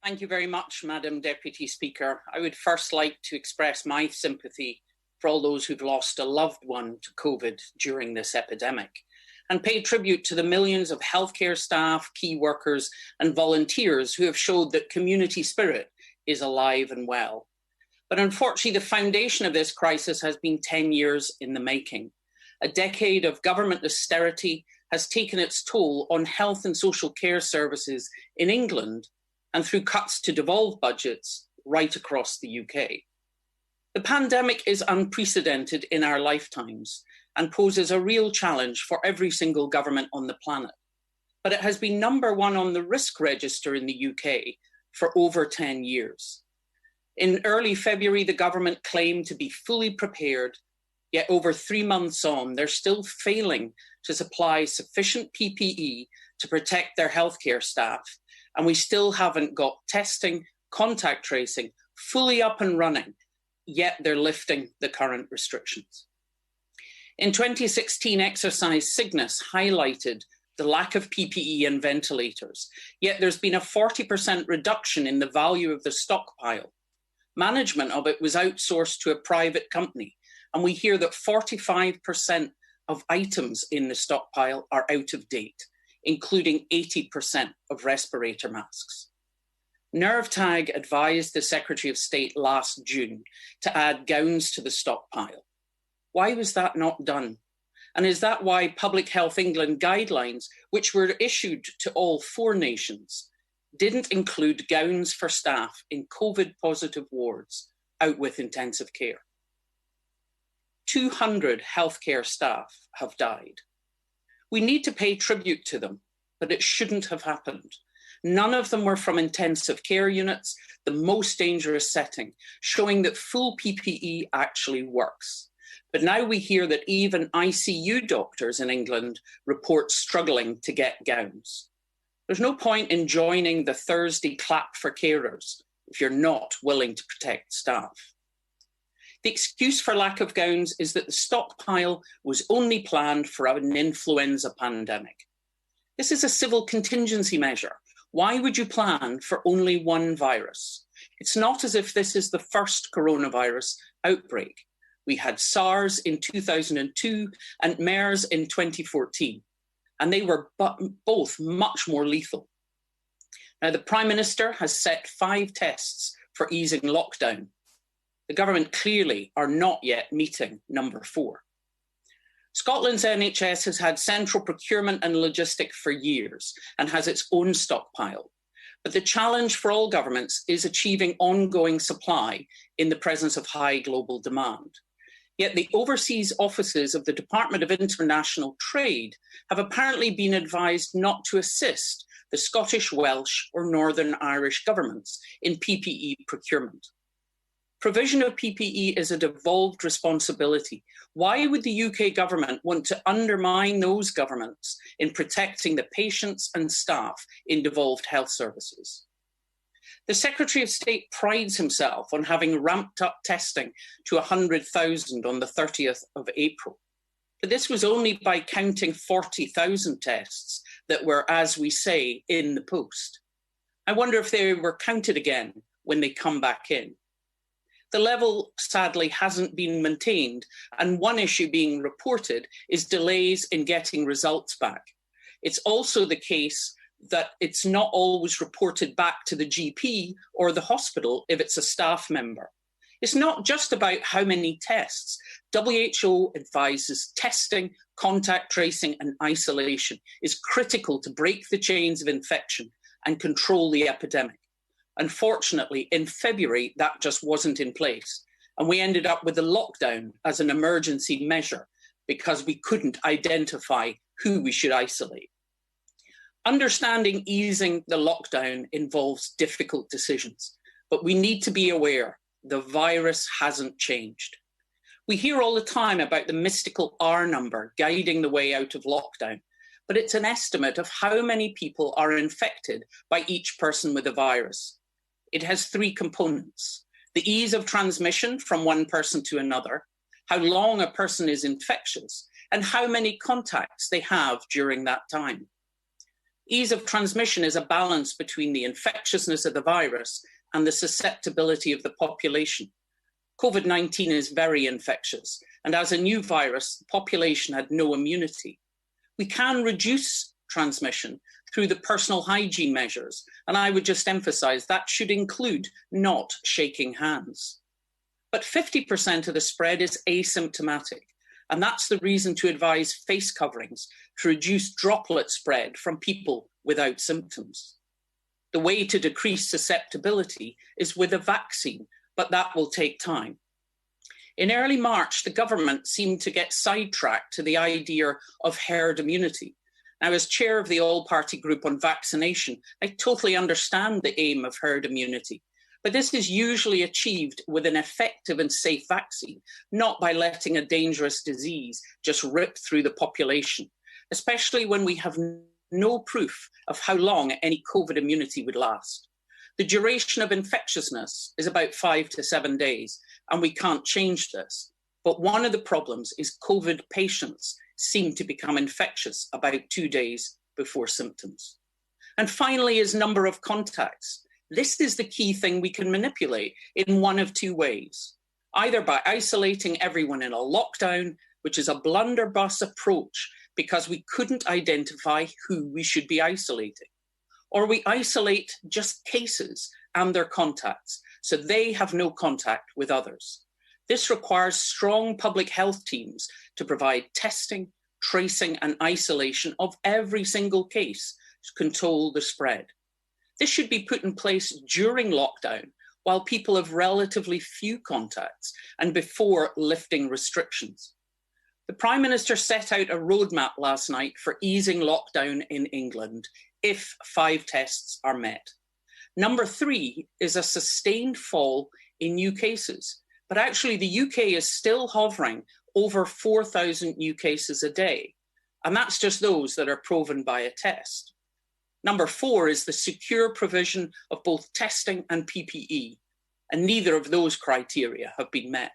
Thank you very much, Madam Deputy Speaker. I would first like to express my sympathy for all those who've lost a loved one to COVID during this epidemic, and pay tribute to the millions of healthcare staff, key workers and volunteers who have showed that community spirit is alive and well. But unfortunately, the foundation of this crisis has been 10 years in the making. A decade of government austerity has taken its toll on health and social care services in England and through cuts to devolved budgets right across the UK. The pandemic is unprecedented in our lifetimes and poses a real challenge for every single government on the planet. But it has been number one on the risk register in the UK for over 10 years. In early February, the government claimed to be fully prepared, yet over 3 months on, they're still failing to supply sufficient PPE to protect their healthcare staff, and we still haven't got testing, contact tracing fully up and running, yet they're lifting the current restrictions. In 2016, Exercise Cygnus highlighted the lack of PPE and ventilators, yet there's been a 40% reduction in the value of the stockpile. Management of it was outsourced to a private company, and we hear that 45% of items in the stockpile are out of date, including 80% of respirator masks. NERVTAG advised the Secretary of State last June to add gowns to the stockpile. Why was that not done? And is that why Public Health England guidelines, which were issued to all 4 nations, didn't include gowns for staff in COVID-positive wards out with intensive care? 200 healthcare staff have died. We need to pay tribute to them, but it shouldn't have happened. None of them were from intensive care units, the most dangerous setting, showing that full PPE actually works. But now we hear that even ICU doctors in England report struggling to get gowns. There's no point in joining the Thursday clap for carers if you're not willing to protect staff. The excuse for lack of gowns is that the stockpile was only planned for an influenza pandemic. This is a civil contingency measure. Why would you plan for only one virus? It's not as if this is the first coronavirus outbreak. We had SARS in 2002 and MERS in 2014, and they were both much more lethal. Now, the Prime Minister has set 5 tests for easing lockdown. The government clearly are not yet meeting number 4. Scotland's NHS has had central procurement and logistics for years and has its own stockpile. But the challenge for all governments is achieving ongoing supply in the presence of high global demand. Yet the overseas offices of the Department of International Trade have apparently been advised not to assist the Scottish, Welsh or Northern Irish governments in PPE procurement. Provision of PPE is a devolved responsibility. Why would the UK government want to undermine those governments in protecting the patients and staff in devolved health services? The Secretary of State prides himself on having ramped up testing to 100,000 on the 30th of April. But this was only by counting 40,000 tests that were, as we say, in the post. I wonder if they were counted again when they come back in. The level, sadly, hasn't been maintained, and one issue being reported is delays in getting results back. It's also the case that it's not always reported back to the GP or the hospital if it's a staff member. It's not just about how many tests. WHO advises testing, contact tracing and isolation is critical to break the chains of infection and control the epidemic. Unfortunately, in February, that just wasn't in place. And we ended up with a lockdown as an emergency measure because we couldn't identify who we should isolate. Understanding easing the lockdown involves difficult decisions, but we need to be aware the virus hasn't changed. We hear all the time about the mystical R number guiding the way out of lockdown, but it's an estimate of how many people are infected by each person with the virus. It has 3 components: the ease of transmission from one person to another, how long a person is infectious, and how many contacts they have during that time. Ease of transmission is a balance between the infectiousness of the virus and the susceptibility of the population. COVID-19 is very infectious, and as a new virus, the population had no immunity. We can reduce transmission through the personal hygiene measures, and I would just emphasise that should include not shaking hands. But 50% of the spread is asymptomatic, and that's the reason to advise face coverings to reduce droplet spread from people without symptoms. The way to decrease susceptibility is with a vaccine, but that will take time. In early March, the government seemed to get sidetracked to the idea of herd immunity. Now, as chair of the all-party group on vaccination, I totally understand the aim of herd immunity, but this is usually achieved with an effective and safe vaccine, not by letting a dangerous disease just rip through the population, especially when we have no proof of how long any COVID immunity would last. The duration of infectiousness is about 5 to 7 days, and we can't change this. But one of the problems is COVID patients seem to become infectious about 2 days before symptoms. And finally is number of contacts. This is the key thing we can manipulate in one of two ways, either by isolating everyone in a lockdown, which is a blunderbuss approach because we couldn't identify who we should be isolating, or we isolate just cases and their contacts, so they have no contact with others. This requires strong public health teams to provide testing, tracing, and isolation of every single case to control the spread. This should be put in place during lockdown while people have relatively few contacts and before lifting restrictions. The Prime Minister set out a roadmap last night for easing lockdown in England if 5 tests are met. Number 3 is a sustained fall in new cases, but actually the UK is still hovering over 4,000 new cases a day, and that's just those that are proven by a test. Number 4 is the secure provision of both testing and PPE, and neither of those criteria have been met.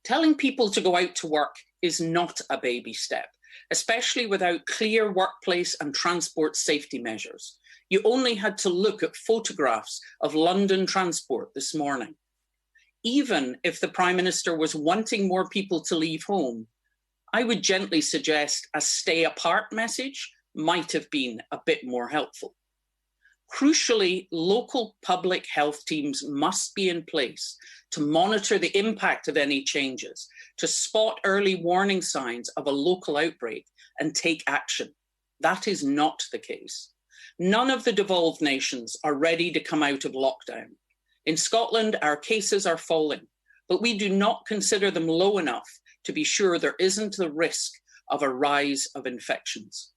Telling people to go out to work is not a baby step, especially without clear workplace and transport safety measures. You only had to look at photographs of London transport this morning. Even if the Prime Minister was wanting more people to leave home, I would gently suggest a stay apart message might have been a bit more helpful. Crucially, local public health teams must be in place to monitor the impact of any changes, to spot early warning signs of a local outbreak and take action. That is not the case. None of the devolved nations are ready to come out of lockdown. In Scotland, our cases are falling, but we do not consider them low enough to be sure there isn't the risk of a rise of infections.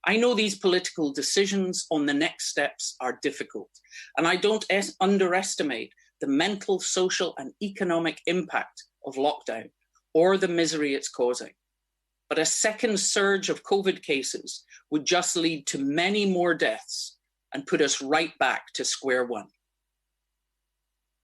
I know these political decisions on the next steps are difficult, and I don't underestimate the mental, social, and economic impact of lockdown or the misery it's causing. But a second surge of COVID cases would just lead to many more deaths and put us right back to square one.